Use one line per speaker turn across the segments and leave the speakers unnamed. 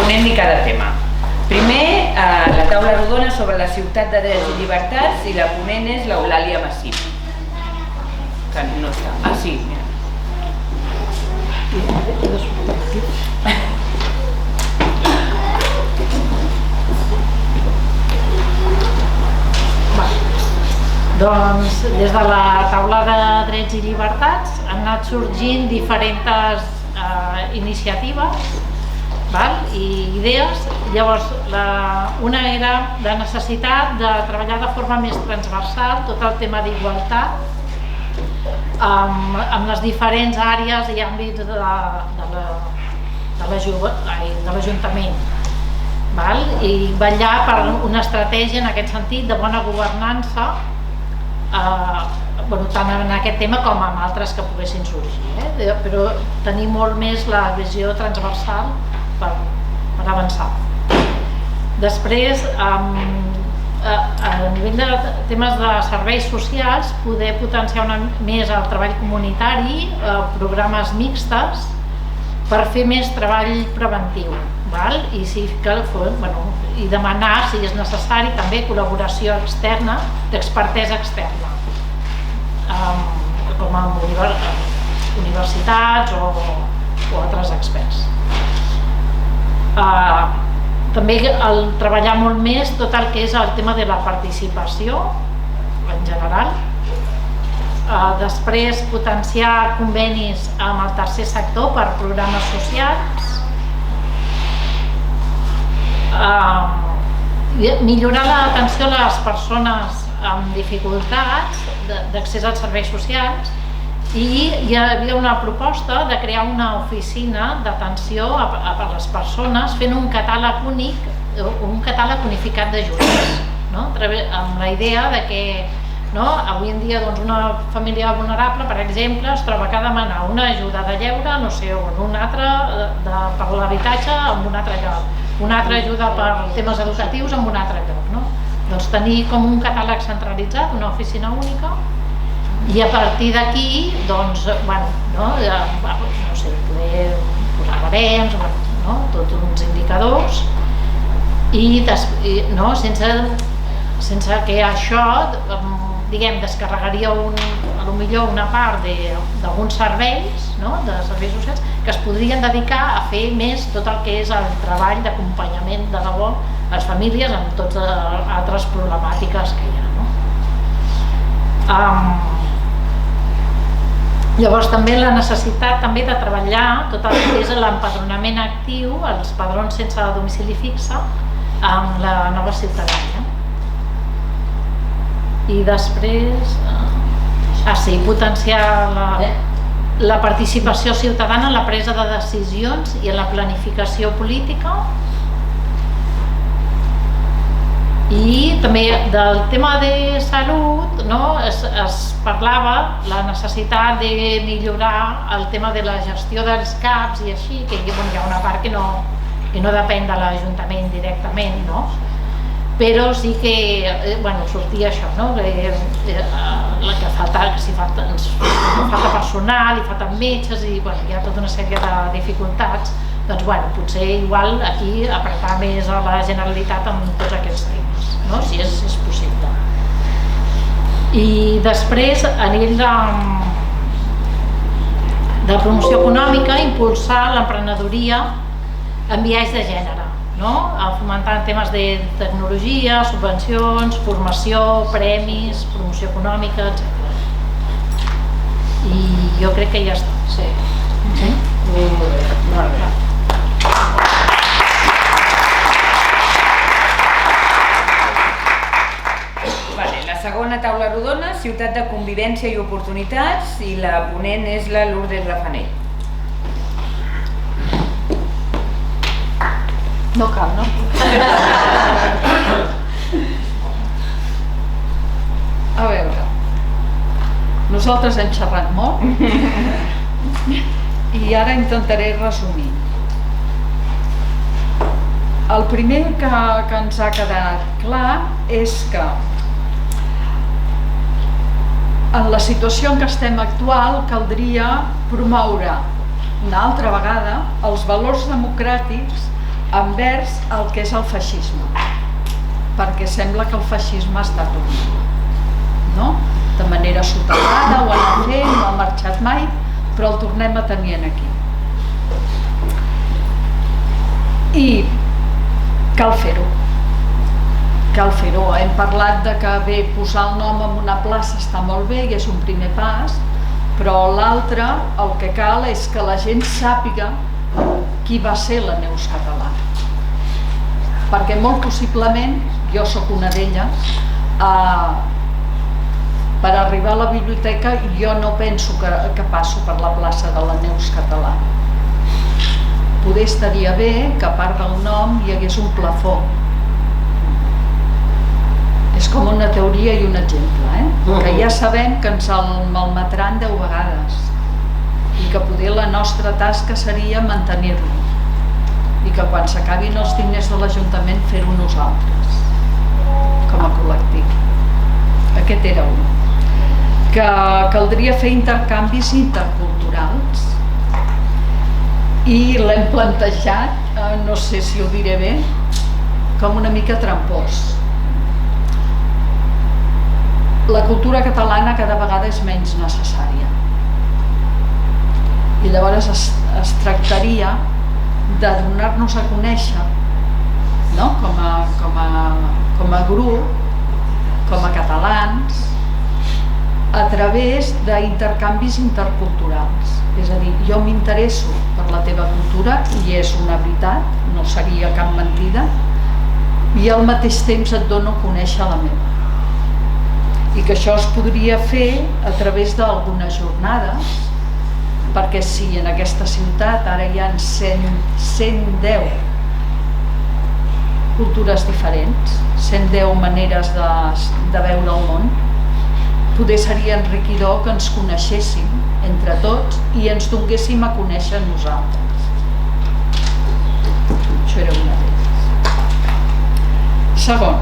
ponent i cada tema. Primer, la taula rodona sobre la ciutat de drets i llibertats, i la ponent és l'Eulàlia Massip, que no està. Ah, sí, mira.
Doncs des de la taula de drets i llibertats han anat sorgint diferents iniciatives i idees. Llavors, una era la necessitat de treballar de forma més transversal tot el tema d'igualtat amb les diferents àrees i àmbits de l'Ajuntament, i vetllar per una estratègia en aquest sentit de bona governança, tant en aquest tema com en altres que poguessin sorgir, però tenir molt més la visió transversal per avançar. Després, a nivell de temes de serveis socials, poder potenciar més el treball comunitari, programes mixtes, per fer més treball preventiu, i demanar, si és necessari, també col·laboració externa, d'expertesa externa, com a universitats o altres experts. També treballar molt més tot el que és el tema de la participació en general. Després, potenciar convenis amb el tercer sector per programes socials. Millorar l'atenció a les persones amb dificultats d'accés als serveis socials, i hi havia una proposta de crear una oficina d'atenció a les persones fent un catàleg únic, un catàleg unificat d'ajudes, amb la idea de que avui en dia una família vulnerable, per exemple, es troba que ha de demanar una ajuda de lleure, no sé, o una altra per l'habitatge en un altre lloc, una altra ajuda per temes educatius en un altre lloc. Doncs tenir com un catàleg centralitzat, una oficina única, i a partir d'aquí, poder posar barems, tots uns indicadors, i sense que això, descarregaria potser una part d'alguns serveis, de serveis socials, que es podrien dedicar a fer més tot el que és el treball d'acompanyament de debò a les famílies amb totes les altres problemàtiques que hi ha. Llavors també la necessitat de treballar tot el que és l'empadronament actiu, els padrons sense domicili fixe, amb la nova ciutadania. I després, potenciar la participació ciutadana en la presa de decisions i en la planificació política. I també del tema de salut es parlava la necessitat de millorar el tema de la gestió dels CAPs i així, que hi ha una part que no depèn de l'Ajuntament directament, però sí que sortia això, que falta personal i falten metges i hi ha tota una sèrie de dificultats. Doncs potser igual aquí apretar més a la Generalitat amb tots aquests temes, si és possible. I després, a nivell de promoció econòmica, impulsar l'emprenedoria en biaix de gènere, fomentant temes de tecnologia, subvencions, formació, premis, promoció econòmica, etc. I jo crec que ja està. Sí? Molt bé.
La segona taula rodona, ciutat de convivència i oportunitats, i la ponent és la Lourdes Rafanell.
No cal, no? A veure, nosaltres hem xerrat molt i ara intentaré resumir. El primer que ens ha quedat clar és que en la situació en què estem actual caldria promoure una altra vegada els valors democràtics envers el que és el feixisme, perquè sembla que el feixisme està tornant, no? De manera soterrada, ho han fet, no ha marxat mai, però el tornem a tenir aquí. I cal fer-ho. Cal fer-ho. Hem parlat de que bé, posar el nom en una plaça està molt bé i és un primer pas, però l'altre, el que cal és que la gent sàpiga qui va ser la Neus Català. Perquè molt possiblement, jo sóc una d'elles, per arribar a la biblioteca jo no penso que passo per la plaça de la Neus Català. Poder estaria bé que a part del nom hi hagués un plafó. És com una teoria i un exemple, que ja sabem que ens el malmetran 10 vegades i que poder la nostra tasca seria mantenir-lo i que quan s'acabin els diners de l'Ajuntament fer-ho nosaltres, com a col·lectiu. Aquest era un. Que caldria fer intercanvis interculturals i l'hem plantejat, no sé si ho diré bé, com una mica trampós. La cultura catalana cada vegada és menys necessària i llavors es tractaria de donar-nos a conèixer, no? com a grup, com a catalans, a través d'intercanvis interculturals. És a dir, jo m'interesso per la teva cultura i és una veritat, no seria cap mentida, i al mateix temps et dono a conèixer la meva. I que això es podria fer a través d'algunes jornades, perquè si en aquesta ciutat ara hi ha 110 cultures diferents, 110 maneres de veure el món, poder seria enriquidor que ens coneixéssim entre tots i ens donéssim a conèixer nosaltres. Això era una d'elles. Segon,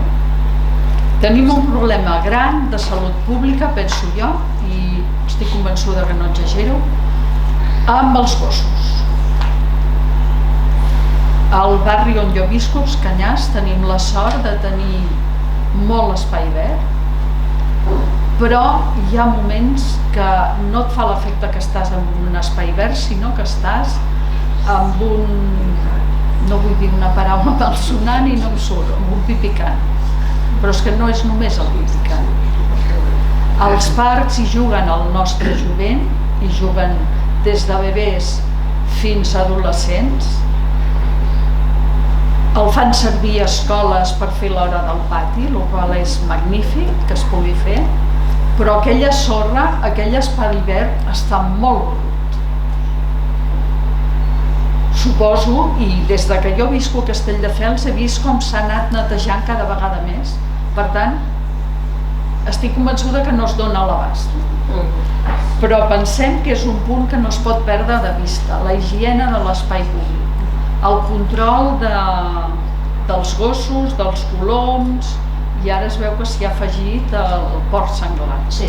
tenim un problema gran de salut pública, penso jo, i estic convençuda que no exagero, amb els gossos. Al barri on jo visc, als Canyars, tenim la sort de tenir molt espai verd, però hi ha moments que no et fa l'efecte que estàs en un espai verd, sinó que estàs amb un, no vull dir una paraula malsonant i no em surt, amb un pipicant. Però és que no és només el pipicant. Als parcs hi juguen el nostre jovent, hi juguen des de bebès fins a adolescents. El fan servir a escoles per fer l'hora del pati, el qual és magnífic que es pugui fer, però aquella sorra, aquell espai verd està molt brut. Suposo, i des de que jo visco a Castelldefels he vist com s'ha anat netejant cada vegada més. Per tant, estic convençuda que no es dona a l'abast. Però pensem que és un punt que no es pot perdre de vista, la higiene de l'espai públic, el control dels gossos, dels coloms, i ara es veu que s'hi ha afegit el porc senglar. Sí.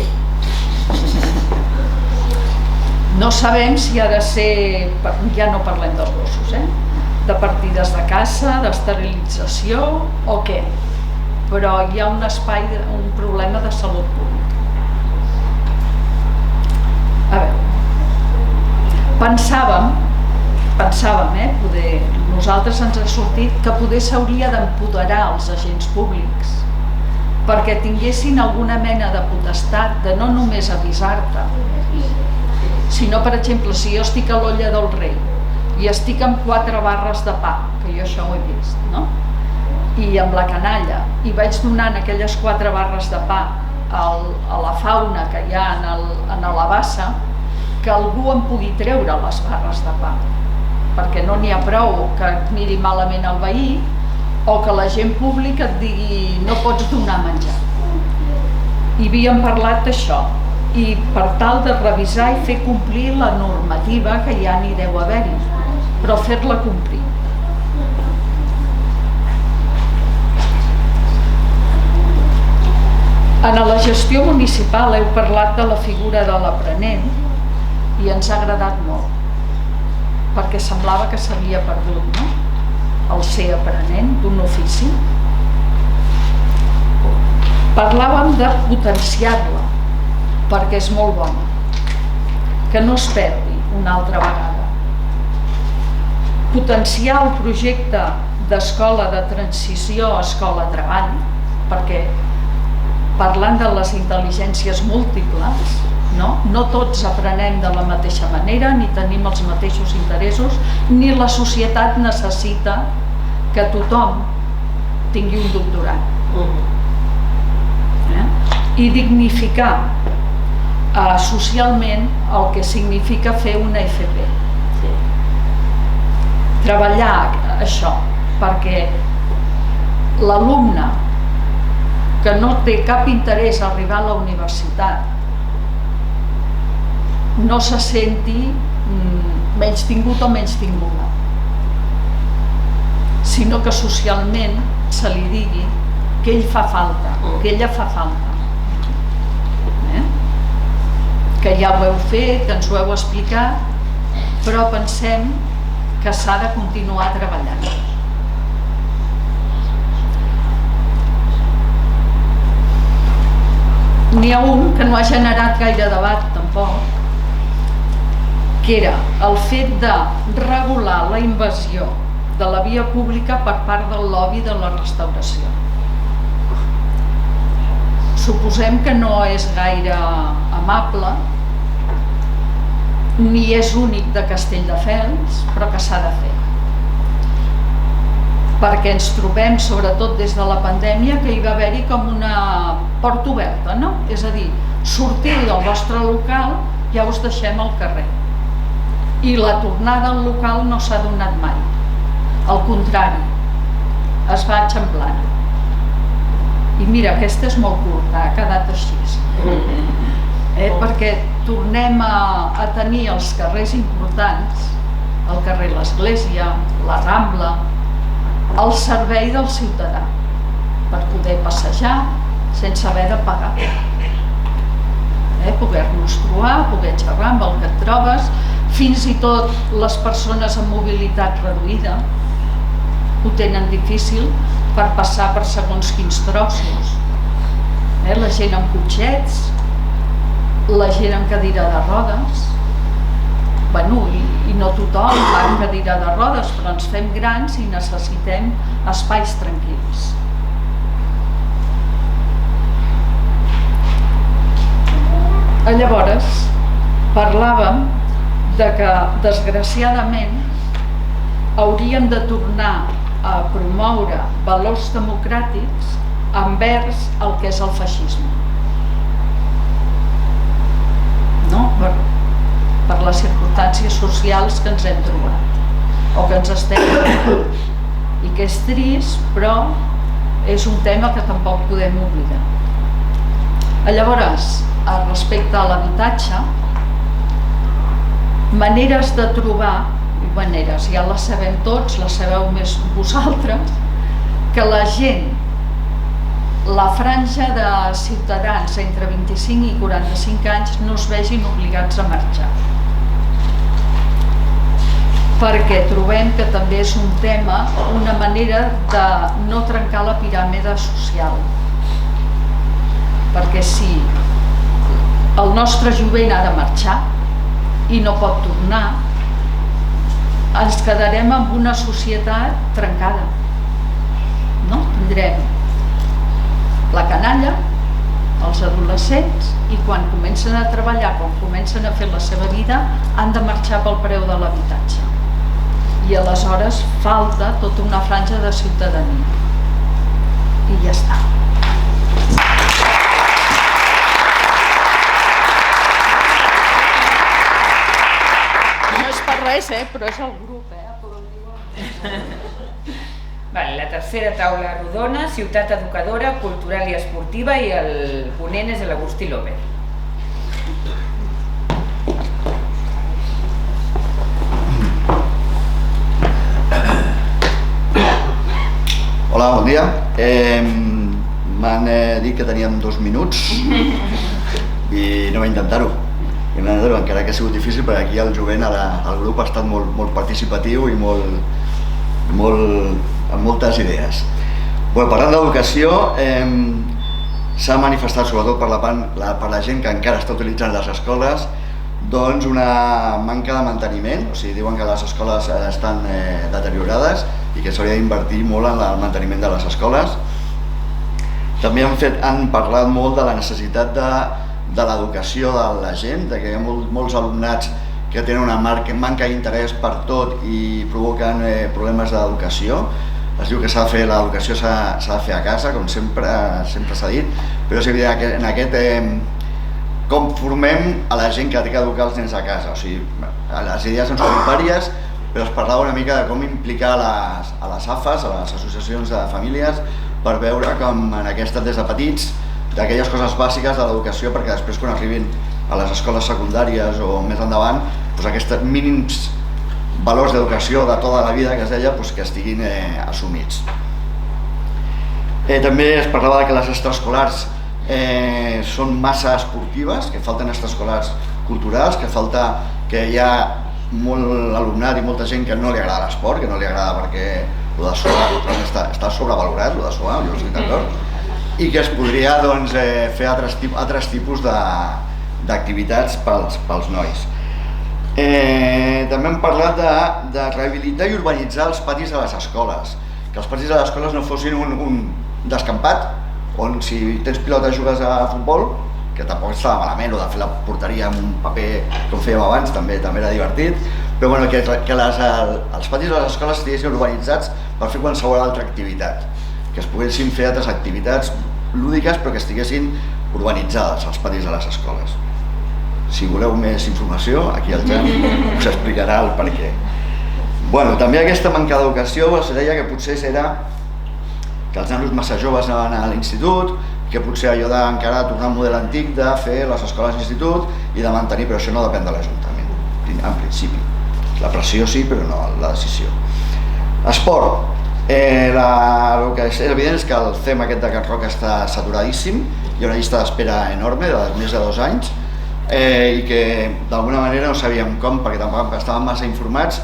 No sabem si ha de ser, ja no parlem dels gossos, de partides de caça, d'esterilització o què, però hi ha un espai, un problema de salut pública. A veure, pensàvem, poder, nosaltres ens ha sortit que poder s'hauria d'empoderar els agents públics perquè tinguessin alguna mena de potestat de no només avisar-te, sinó, per exemple, si jo estic a l'Olla del Rei i estic amb 4 barres de pa, que jo això ho he vist, no? I amb la canalla, i vaig donant aquelles 4 barres de pa a la fauna que hi ha en la bassa, que algú em pugui treure les barres de pa, perquè no n'hi ha prou que et miri malament el veí o que la gent pública et digui no pots donar menjar. I havíem parlat d'això, i per tal de revisar i fer complir la normativa que ja n'hi deu haver-hi, però fer-la complir. En la gestió municipal heu parlat de la figura de l'aprenent i ens ha agradat molt, perquè semblava que s'havia perdut, no? el ser aprenent d'un ofici. Parlàvem de potenciar-la, perquè és molt bona, que no es perdi una altra vegada. Potenciar el projecte d'escola de transició a escola-treball, perquè parlant de les intel·ligències múltiples, no tots aprenem de la mateixa manera, ni tenim els mateixos interessos, ni la societat necessita que tothom tingui un doctorat. I dignificar socialment el que significa fer una FP. Treballar això, perquè l'alumne que no té cap interès a arribar a la universitat no se senti menystingut o menystinguda, sinó que socialment se li digui que ell fa falta, que ella fa falta. Que ja ho heu fet, que ens ho heu explicat, però pensem que s'ha de continuar treballant. N'hi ha un que no ha generat gaire debat tampoc, que era el fet de regular la invasió de la via pública per part del lobby de la restauració. Suposem que no és gaire amable, ni és únic de Castelldefels, però que s'ha de fer. Perquè ens trobem, sobretot des de la pandèmia, que hi va haver-hi com una porta oberta, no? És a dir, sortiu del vostre local, ja us deixem al carrer. I la tornada al local no s'ha donat mai. Al contrari, es va eixamplant. I mira, aquesta és molt curta, ha quedat així. Perquè tornem a tenir els carrers importants, el carrer l'Església, la Rambla, al servei del ciutadà, per poder passejar sense haver de pagar. Poder-nos trobar, poder xerrar amb el que et trobes, fins i tot les persones amb mobilitat reduïda ho tenen difícil per passar per segons quins trossos. La gent amb cotxets, la gent amb cadira de rodes, i no tothom va amb cadira de rodes, però ens fem grans i necessitem espais tranquils. Llavors, parlàvem de que, desgraciadament, hauríem de tornar a promoure valors democràtics envers el que és el feixisme. Per les circumstàncies socials que ens hem trobat o que ens estem trobant, i que és trist, però és un tema que tampoc podem oblidar. Llavors, respecte a l'habitatge, maneres de trobar, ja les sabem tots, les sabeu més vosaltres, que la gent, la franja de ciutadans entre 25 i 45 anys no es vegin obligats a marxar. Perquè trobem que també és un tema, una manera de no trencar la piràmide social. Perquè si el nostre jovent ha de marxar i no pot tornar, ens quedarem amb una societat trencada. Tindrem la canalla, els adolescents, i quan comencen a treballar, quan comencen a fer la seva vida, han de marxar pel preu de l'habitatge. I aleshores falta tota una franja de ciutadania. I ja està. No és per res, però és el grup,
La tercera taula rodona, ciutat educadora, cultural i esportiva, i el ponent és l'Agustí López.
Hola, bon dia. M'han dit que teníem 2 minuts i no vaig intentar-ho. Encara que ha sigut difícil, perquè aquí el jovent, el grup, ha estat molt participatiu i amb moltes idees. Parlant d'educació, s'ha manifestat, sobretot per la gent que encara està utilitzant les escoles, doncs una manca de manteniment, o sigui, diuen que les escoles estan deteriorades i que s'hauria d'invertir molt en el manteniment de les escoles. També han parlat molt de la necessitat de l'educació de la gent, que hi ha molts alumnats que tenen una manca d'interès per tot i provoquen problemes d'educació. Es diu que l'educació s'ha de fer a casa, com sempre s'ha dit, però és evident que en aquest com formem a la gent que té que educar els nens a casa. O sigui, les idees en són diverses, però es parlava una mica de com implicar a les AFAs, a les associacions de famílies, per veure com en aquestes des de petits, d'aquelles coses bàsiques de l'educació, perquè després quan arribin a les escoles secundàries o més endavant, aquests mínims valors d'educació de tota la vida que es deia, que estiguin assumits. També es parlava que les extraescolars són massa esportives, que falten extraescolars culturals, que hi ha molt alumnat i molta gent que no li agrada l'esport, que no li agrada perquè el de suar està sobrevalorat, el de suar, jo estic d'acord, i que es podria fer altres tipus d'activitats pels nois. També hem parlat de rehabilitar i urbanitzar els patis de les escoles, que els patis de les escoles no fossin un descampat, on si tens pilota jugues a futbol, que tampoc estava malament, o de fer la porteria amb un paper com fèiem abans, també era divertit, però que els patis de les escoles estiguessin urbanitzats per fer qualsevol altra activitat, que es poguessin fer altres activitats lúdiques però que estiguessin urbanitzades als patis de les escoles. Si voleu més informació, aquí el Jan us explicarà el per què. També aquesta manca d'educació es deia que potser era que els nanos massa joves anaven a l'institut, que potser allò d'encara tornar al model antic de fer les escoles d'institut i de mantenir, però això no depèn de l'Ajuntament, en principi. La pressió sí, però no la decisió. Esport. El que és evident és que el CEM aquest de Can Roca està saturadíssim, hi ha una llista d'espera enorme de més de 2 anys i que d'alguna manera no sabíem com, perquè tampoc estàvem massa informats,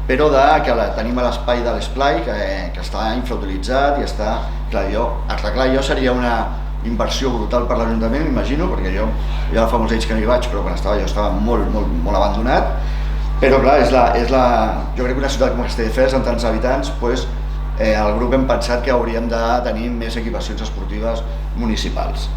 però que tenim l'espai de l'Esplai que està infrautilitzat i està... Arreglar allò seria una inversió brutal per l'Ajuntament, m'imagino, perquè jo ja fa molts anys que no hi vaig, però quan estava jo estava molt abandonat, però clar, jo crec que una ciutat com Castelldefels, amb tants habitants, el grup hem pensat que hauríem de tenir més equipacions esportives municipals.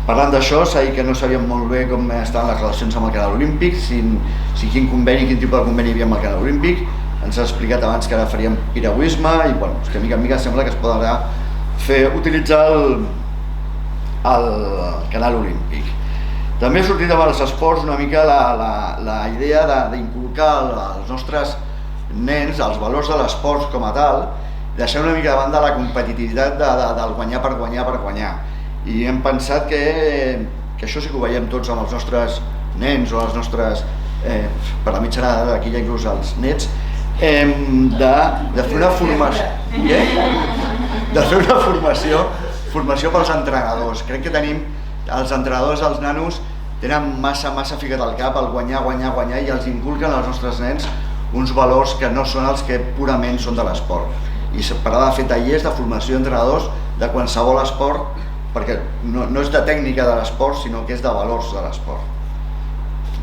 Parlant d'això, s'ha dit que no sabíem molt bé com estaven les relacions amb el Canal Olímpic, quin tipus de conveni hi havia amb el Canal Olímpic. Ens ha explicat abans que ara faríem piragüisme i que mica en mica sembla que es podrà utilitzar el Canal Olímpic. També ha sortit amb els esports una mica la idea d'inculcar als nostres nens els valors de l'esport com a tal, deixar una mica de banda la competitivitat del guanyar per guanyar. I hem pensat que això sí que ho veiem tots amb els nostres nens o els nostres, per la mitjana d'edat, aquí ja inclús els nets, de fer una formació pels entrenadors. Crec que tenim, els entrenadors dels nanos tenen massa ficat al cap el guanyar i els inculquen als nostres nens uns valors que no són els que purament són de l'esport. I parlar de fer tallers de formació d'entrenadors de qualsevol esport, perquè no és de tècnica de l'esport, sinó que és de valors de l'esport.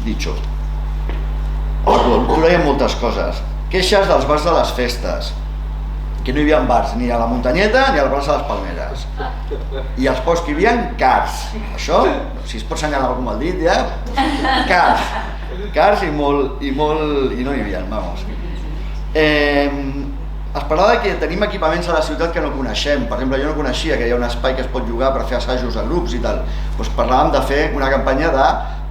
Dicho. A la cultura hi ha moltes coses. Queixes dels bars de les festes, que no hi havia bars ni a la Muntanyeta ni al Bars de les Palmeres. I els pocs que hi havia, cars. Això, si es pot senyalar algú amb el dit, ja, cars i no hi havia, vamos. Es parlava que tenim equipaments a la ciutat que no coneixem. Per exemple, jo no coneixia que hi ha un espai que es pot llogar per fer assajos a grups i tal. Doncs parlàvem de fer una campanya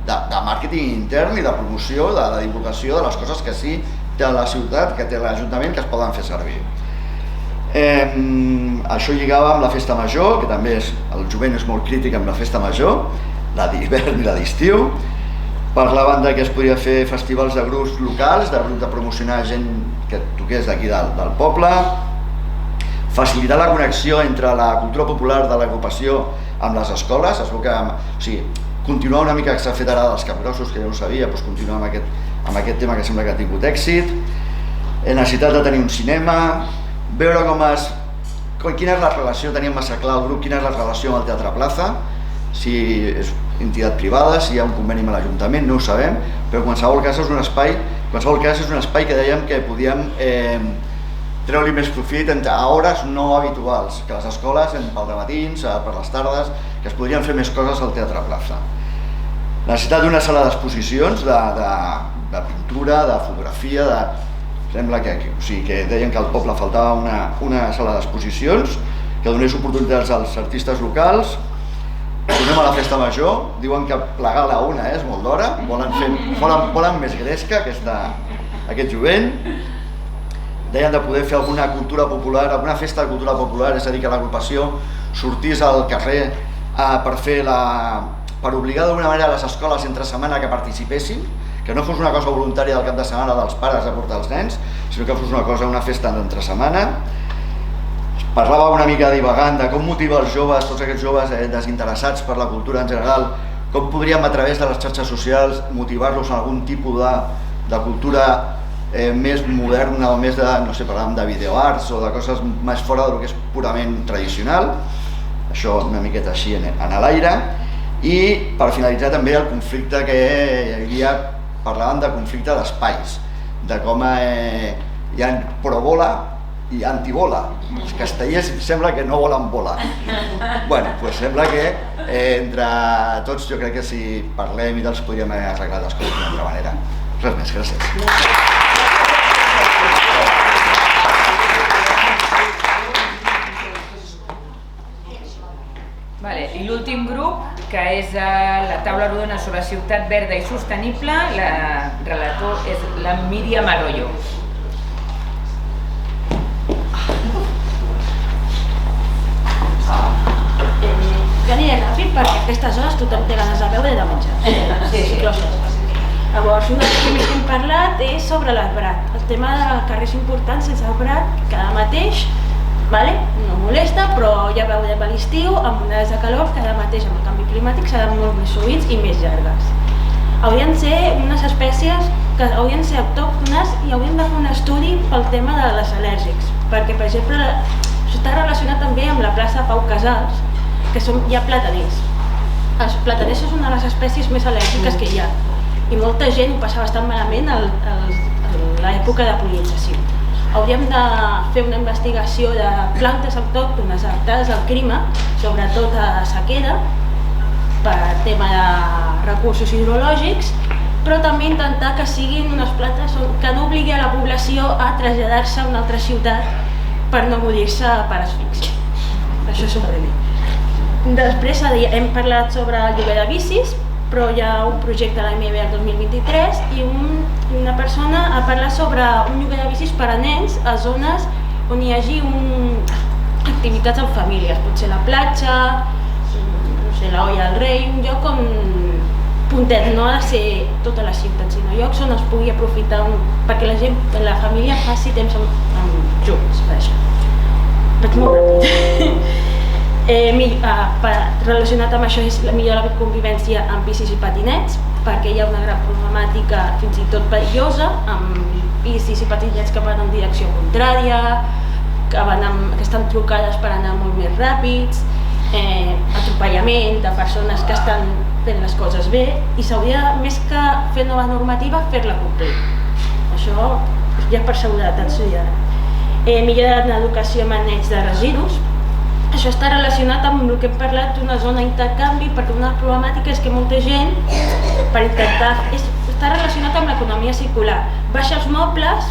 de màrqueting intern i de promoció, de divulgació de les coses que sí té la ciutat, que té l'Ajuntament, que es poden fer servir. Això lligava amb la festa major, que també el jovent és molt crític amb la festa major, la d'hivern i la d'estiu. Parlaven que es podia fer festivals de grups locals, de promocionar gent que toqués d'aquí del poble, facilitar la connexió entre la cultura popular de l'agrupació amb les escoles, es veu que, continuar una mica que s'ha fet ara dels capgrossos, que ja ho sabia, continuar amb aquest tema que sembla que ha tingut èxit. necessitat de tenir un cinema, veure quina és la relació, teníem massa clar el grup, quina és la relació amb el Teatre Plaza, si és entitat privada, si hi ha un conveni amb l'Ajuntament, no ho sabem, però en qualsevol cas és un espai que dèiem que podíem treure-li més profit a hores no habituals, que les escoles, pel dematins, per les tardes, que es podrien fer més coses al Teatre Plaza. La necessitat d'una sala d'exposicions, de pintura, de fotografia, sembla que deien que al poble faltava una sala d'exposicions que donés oportunitats als artistes locals. Tornem a la festa major, diuen que plegar a la 1 és molt d'hora, volen més gresca aquest jovent. Deien de poder fer alguna cultura popular, alguna festa de cultura popular, és a dir, que l'agrupació sortís al carrer per obligar d'alguna manera a les escoles entre setmana que participessin, que no fos una cosa voluntària del cap de setmana dels pares a portar els nens, sinó que fos una festa d'entre setmana. Parlava una mica divagant de com motivar els joves, tots aquests joves desinteressats per la cultura en general, com podríem a través de les xarxes socials motivar-los en algun tipus de cultura més moderna o més parlàvem de videoarts o de coses més fora del que és purament tradicional. Això una miqueta així en l'aire. I per finalitzar també el conflicte que hi havia, parlaven de conflicte d'espais, de com hi ha pro-bola i anti-bola. Els castellers sembla que no volen bola. Doncs sembla que entre tots jo crec que si parlem i tal podríem arreglar les coses d'una altra manera. Res més, gràcies.
I l'últim grup, que és la taula rodona sobre ciutat verda i sostenible, la relator és la Míriam Arroyo.
Jo aniré ràpid perquè a aquestes hores tothom té ganes de beure i de menjar. Sí. Llavors, una cosa que més hem parlat és sobre l'arbrat. El tema de carrers importants sense arbrat, que ara mateix no molesta, però ja veurem a l'estiu, amb onades de calor, que ara mateix amb el canvi climàtic seran molt més sovits i més llargues. Haurien de ser unes espècies que haurien de ser autòctones i hauríem de fer un estudi pel tema de les al·lèrgics, perquè, per exemple, això està relacionat també amb la plaça Pau Casals, que hi ha plataners. Els plataners és una de les espècies més al·lèrgiques que hi ha, i molta gent ho passa bastant malament a l'època de pol·linització. Hauríem de fer una investigació de plantes autòctones adaptades al clima, sobretot a sequera, per tema de recursos hidrològics, però també intentar que siguin unes plantes que no obligui a la població a traslladar-se a una altra ciutat per no morir-se per asfíxia. Això és sobreviure. Després hem parlat sobre el lloguer de bicis, però hi ha un projecte a l'AMB el 2023 i una persona ha parlat sobre un lloguer de bicis per a nens a zones on hi hagi activitats en famílies, potser la platja, la Olla del Rei, un lloc on puntet, no ha de ser tota la ciutat, sinó llocs on es pugui aprofitar perquè la família passi temps junts, per això. Vaig molt ràpid. Relacionat amb això és millorar la convivència amb bicis i patinets, perquè hi ha una gran problemàtica fins i tot perillosa amb bicis i patinets que van en direcció contrària, que estan trucades per anar molt més ràpids, atropellament de persones que estan fent les coses bé, i s'hauria, més que fer nova normativa, fer-la complir. Això ja per seguretat ciutadana. Millorar l'educació en maneig de residus. Això està relacionat amb el que hem parlat d'una zona d'intercanvi, perquè una problemàtica és que molta gent, per intentar, està relacionat amb l'economia circular. Baixa els mobles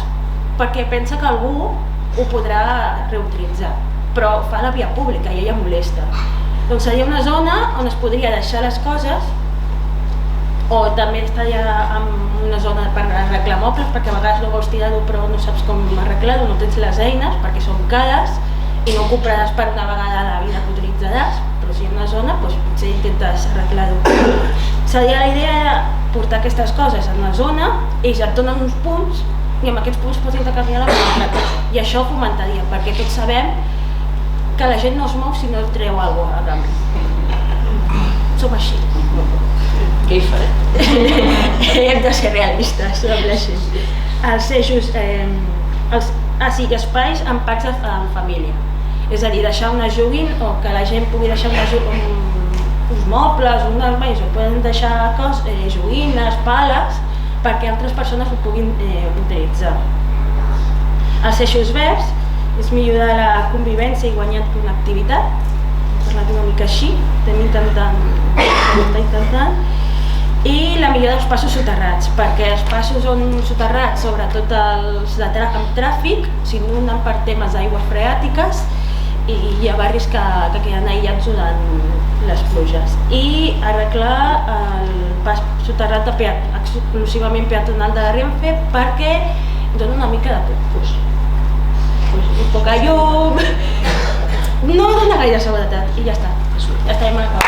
perquè pensa que algú ho podrà reutilitzar, però fa la via pública i ella molesta. Doncs seria una zona on es podria deixar les coses, o també estaria en una zona per arreglar mobles, perquè a vegades no vols tirar-ho però no saps com arreglar-ho, no tens les eines perquè són cares i no ho compraràs per una vegada a la vida que utilitzaràs, però si hi ha una zona potser intentes arreglar-ho. Seria la idea portar aquestes coses en una zona, ells et donen uns punts i amb aquests punts pots intercanviar-la per una altra cosa. I això fomentària, perquè tots sabem que la gent no es mou si no treu alguna cosa a canvi. Som així.
Què hi faré?
Hem de ser realistes amb la gent. Els eixos espais en packs en família. És a dir, deixar on es juguin o que la gent pugui deixar uns mobles, o poden deixar joguines, pales, perquè altres persones ho puguin utilitzar. Els eixos verds és millorar la convivència i guanyar connectivitat. Hem parlat una mica així, estem intentant. I la millora dels passos soterrats, perquè els passos soterrats, sobretot els amb tràfic, s'inunden per temes d'aigües freàtiques i hi ha barris que queden aïllats durant les pluges. I arreglar el pas soterrat exclusivament peatonal de la Renfe perquè dona una mica de pus. Poca llum, no dona gaire seguretat i ja està. Ja està, hem acabat.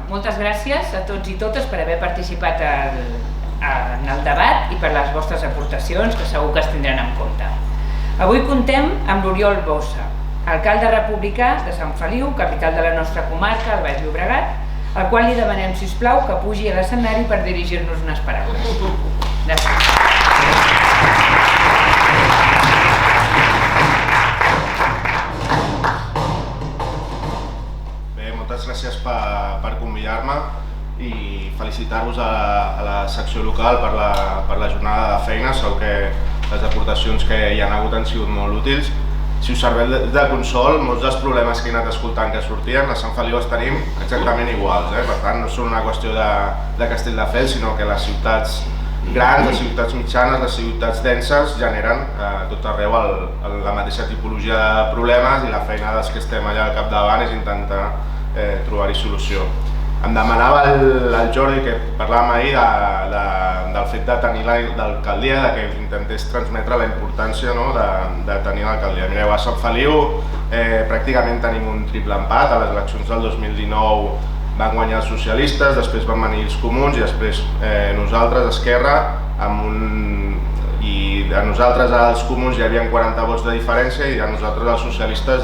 Moltes gràcies a tots i totes per haver participat en el debat i per les vostres aportacions, que segur que es tindran en compte. Avui contem amb l'Oriol Bossa, alcalde republicà de Sant Feliu, capital de la nostra comarca, el Baix Llobregat, al qual li demanem, sisplau, que pugi a l'escenari per dirigir-nos unes paraules. Gràcies.
Gràcies per convidar-me i felicitar-vos a la secció local per la jornada de feina. Segur que les aportacions que hi ha hagut han sigut molt útils. Si us serveix de consol, molts dels problemes que he anat escoltant que sortien, a Sant Feliu els tenim exactament iguals. Per tant, no són una qüestió de Castelldefels, sinó que les ciutats grans, les ciutats mitjanes, les ciutats denses generen tot arreu la mateixa tipologia de problemes i la feina dels que estem allà al capdavant és intentar trobar-hi solució. Em demanava el Jordi, que parlàvem ahir, del fet de tenir l'alcaldia, que intentés transmetre la importància de tenir l'alcaldia. Mireu, a Sant Feliu pràcticament tenim un triple empat. A les eleccions del 2019 van guanyar els socialistes, després van venir els comuns i després nosaltres, Esquerra, i a nosaltres als comuns hi havia 40 vots de diferència i a nosaltres als socialistes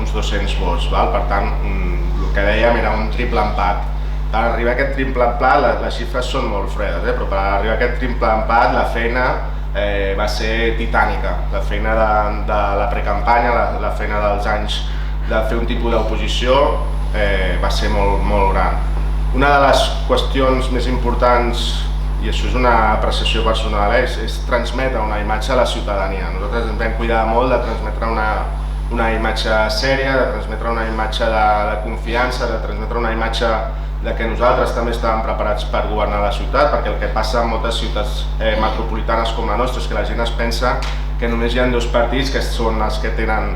uns 200 vots. Per tant, el que dèiem era un triple empat. Per arribar a aquest triple empat, les xifres són molt fredes, però per arribar a aquest triple empat la feina va ser titànica. La feina de la precampanya, la feina dels anys de fer un tipus d'oposició va ser molt gran. Una de les qüestions més importants, i això és una apreciació personal, és transmetre una imatge a la ciutadania. Nosaltres ens vam cuidar molt de transmetre una imatge sèria, de transmetre una imatge de confiança, de transmetre una imatge de que nosaltres també estàvem preparats per governar la ciutat, perquè el que passa en moltes ciutats metropolitanes com la nostra és que la gent es pensa que només hi ha dos partits que són els que tenen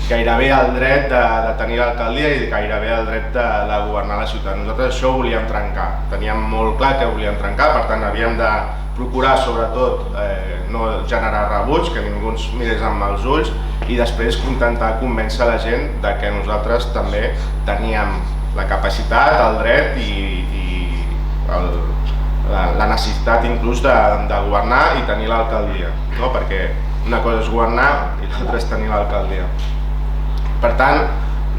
gairebé el dret de tenir l'alcaldia i gairebé el dret de governar la ciutat. Nosaltres això ho volíem trencar, teníem molt clar que ho volíem trencar, per tant havíem de procurar sobretot no generar rebuig, que ningú ens mirés amb els ulls i després intentar convèncer la gent de que nosaltres també teníem la capacitat, el dret i la necessitat inclús de governar i tenir l'alcaldia, perquè una cosa és governar i l'altra és tenir l'alcaldia. Per tant,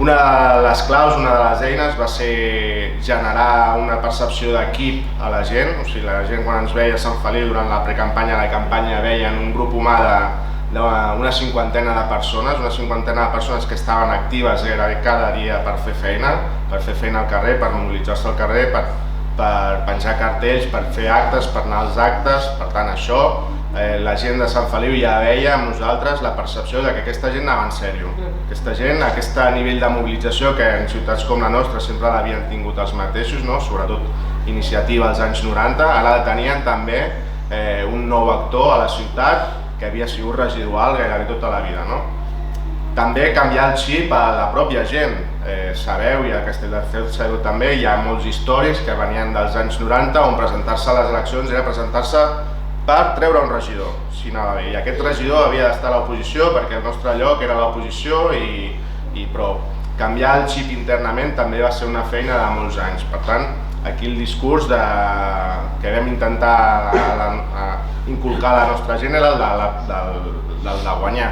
una de les claus, una de les eines va ser generar una percepció d'equip a la gent. O sigui, la gent quan ens veia a Sant Feliu durant la precampanya, la campanya, veien un grup humà d'una cinquantena de persones que estaven actives cada dia per fer feina al carrer, per mobilitzar-se al carrer, per penjar cartells, per fer actes, per anar als actes. Per tant, això, la gent de Sant Feliu ja veia amb nosaltres la percepció que aquesta gent anava en sèrio. Aquesta gent, aquest nivell de mobilització que en ciutats com la nostra sempre l'havien tingut els mateixos, sobretot Iniciativa als anys 90, ara tenien també un nou actor a la ciutat que havia sigut residual gairebé tota la vida. També canviar el xip a la pròpia gent. Sabeu, i a Castelldefels sabeu també, hi ha molts històrics que venien dels anys 90 on presentar-se a les eleccions era presentar-se per treure un regidor, si anava bé. I aquest regidor havia d'estar a l'oposició perquè el nostre lloc era l'oposició, però canviar el xip internament també va ser una feina de molts anys. Per tant, aquí el discurs que vam intentar inculcar a la nostra gent era el de guanyar.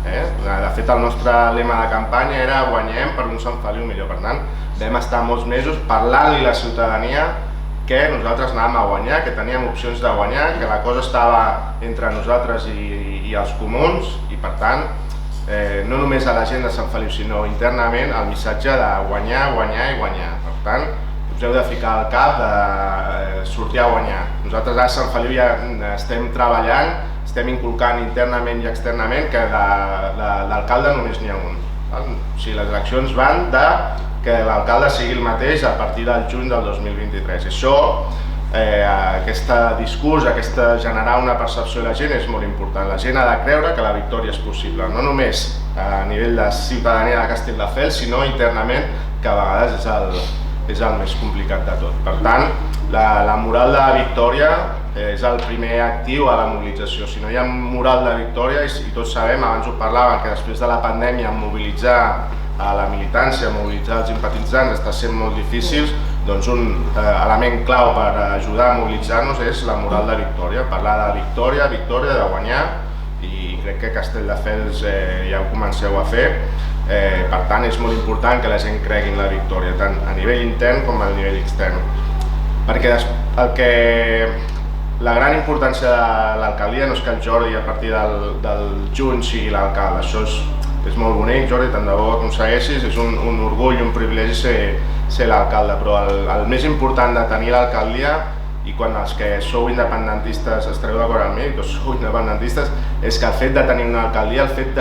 De fet, el nostre lema de campanya era guanyem per un Sant Feliu millor. Per tant, vam estar molts mesos parlant-li a la ciutadania que nosaltres anàvem a guanyar, que teníem opcions de guanyar, que la cosa estava entre nosaltres i els comuns i, per tant, no només a la gent de Sant Feliu, sinó internament el missatge de guanyar, guanyar i guanyar. Per tant, us heu de ficar al cap de sortir a guanyar. Nosaltres a Sant Feliu ja estem treballant, estem inculcant internament i externament que d'alcalde només n'hi ha un. O sigui, les eleccions van de que l'alcalde sigui el mateix a partir del juny del 2023. Això, aquest discurs, generar una percepció de la gent és molt important. La gent ha de creure que la victòria és possible, no només a nivell de ciutadania de Castelldefels, sinó internament, que a vegades és el més complicat de tot. Per tant, la moral de la victòria és el primer actiu a la mobilització. Si no hi ha moral de victòria, i tots sabem, abans ho parlàvem, que després de la pandèmia mobilitzar a la militància, mobilitzar els simpatitzants està sent molt difícil, doncs un element clau per ajudar a mobilitzar-nos és la moral de victòria. Parlar de victòria, de guanyar, i crec que Castelldefels ja ho comenceu a fer. Per tant, és molt important que la gent cregui en la victòria, tant a nivell intern com a nivell extern. Perquè la gran importància de l'alcaldia no és que el Jordi a partir del juny sigui l'alcalde. Això és molt bonic, Jordi, tant de bo aconsegueixis, és un orgull i un privilegi ser l'alcalde, però el més important de tenir l'alcaldia, i quan els que sou independentistes estareu d'acord amb mi, que sou independentistes, és que el fet de tenir una alcaldia, el fet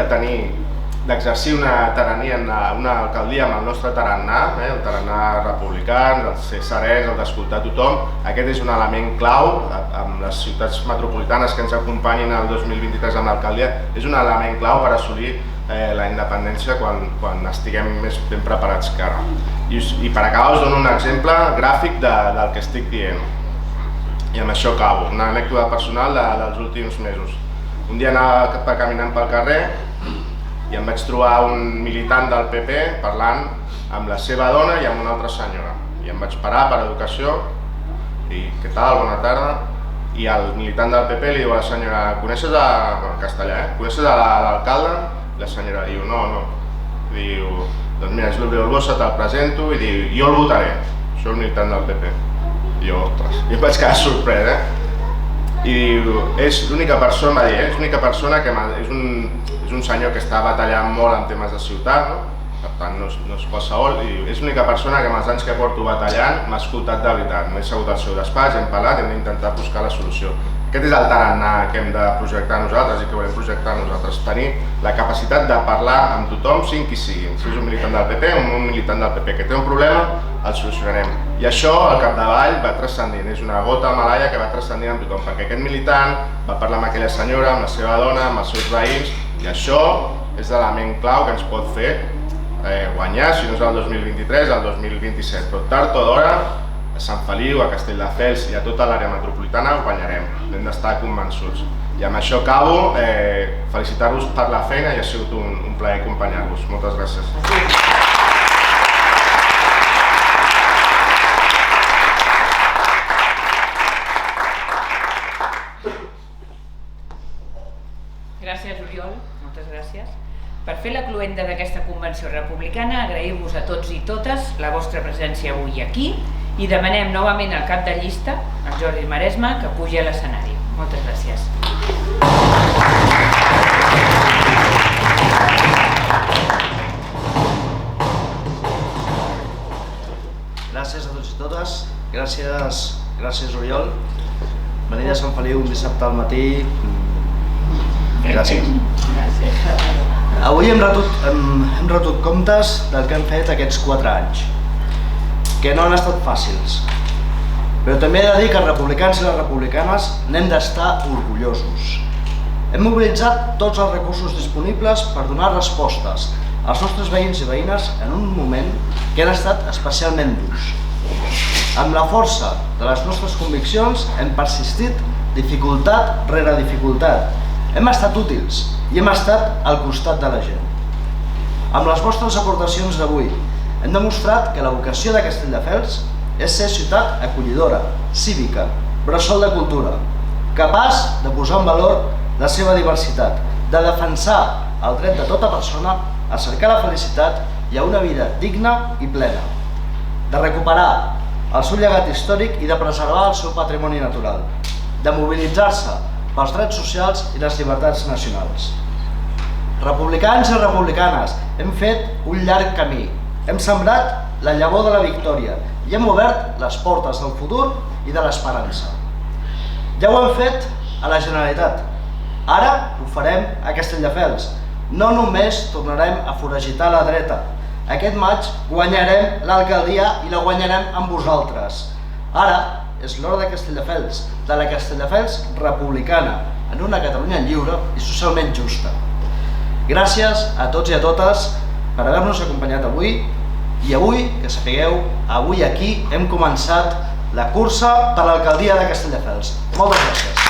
d'exercir una tirania, una alcaldia amb el nostre tarannà, el tarannà republicà, el ser serens, el d'escoltar tothom, aquest és un element clau amb les ciutats metropolitanes que ens acompanyin el 2023 amb l'alcaldia, és un element clau per assolir la independència quan estiguem més ben preparats que ara. I per acabar us dono un exemple gràfic del que estic dient. I amb això acabo, una anècdota personal dels últims mesos. Un dia anava caminant pel carrer i em vaig trobar un militant del PP parlant amb la seva dona i amb una altra senyora. I em vaig parar per educació i què tal, bona tarda. I el militant del PP li diu a la senyora, coneixes en castellà, coneixes l'alcalde? La senyora diu, no. Diu, doncs mira, és l'Oriol Bossa, te'l presento, i diu, jo el votaré. Això és el militant del PP. I jo, ostres, jo em vaig quedar sorprès, I diu, és l'única persona, va dir, és l'única persona que és un senyor que està batallant molt en temes de ciutat, per tant no és qualsevol, i diu, és l'única persona que amb els anys que porto batallant m'ha escoltat de veritat, m'he assegut al seu despatx, hem parlat, hem d'intentar buscar la solució. Aquest és el tarannà que hem de projectar nosaltres i que volem projectar nosaltres, tenir la capacitat de parlar amb tothom, sigui qui sigui. Si és un militant del PP o un militant del PP que té un problema, el solucionarem. I això, al capdavall, va transcendint, és una gota malaia que va transcendint amb tothom, perquè aquest militant va parlar amb aquella senyora, amb la seva dona, amb els seus veïns, i això és l'element clau que ens pot fer guanyar, si no és el 2023, el 2027, però tard o d'hora, a Sant Feliu, a Castelldefels i a tota l'àrea metropolitana ho guanyarem, hem d'estar convençuts. I amb això acabo, felicitar-vos per la feina i ha sigut un plaer acompanyar-vos. Moltes gràcies.
Gràcies, Oriol, moltes gràcies. Per fer la cloenda d'aquesta convenció republicana, agraïm-vos a tots i totes la vostra presència avui aquí i demanem novament al cap de llista, el Jordi Maresma, que pugi a l'escenari. Moltes gràcies.
Gràcies a tots i totes, gràcies Oriol. Venir a Sant Feliu un dissabte al matí, gràcies. Avui hem retut comptes del que hem fet aquests 4 anys, que no han estat fàcils. Però també he de dir que els republicans i les republicanes n'hem d'estar orgullosos. Hem mobilitzat tots els recursos disponibles per donar respostes als nostres veïns i veïnes en un moment que han estat especialment durs. Amb la força de les nostres conviccions hem persistit dificultat rere dificultat. Hem estat útils i hem estat al costat de la gent. Amb les vostres aportacions d'avui hem demostrat que la vocació de Castelldefels és ser ciutat acollidora, cívica, bressol de cultura, capaç de posar en valor la seva diversitat, de defensar el dret de tota persona a cercar la felicitat i a una vida digna i plena, de recuperar el seu llegat històric i de preservar el seu patrimoni natural, de mobilitzar-se pels drets socials i les llibertats nacionals. Republicans i republicanes, hem fet un llarg camí, hem sembrat la llavor de la victòria i hem obert les portes del futur i de l'esperança. Ja ho hem fet a la Generalitat, ara ho farem a Castelldefels. No només tornarem a foragitar la dreta, aquest maig guanyarem l'alcaldia i la guanyarem amb vosaltres. Ara és l'hora de Castelldefels, de la Castelldefels republicana, en una Catalunya lliure i socialment justa. Gràcies a tots i a totes per haver-nos acompanyat avui, i avui, que sapigueu, avui aquí hem començat la cursa per l'alcaldia de Castelldefels. Moltes gràcies.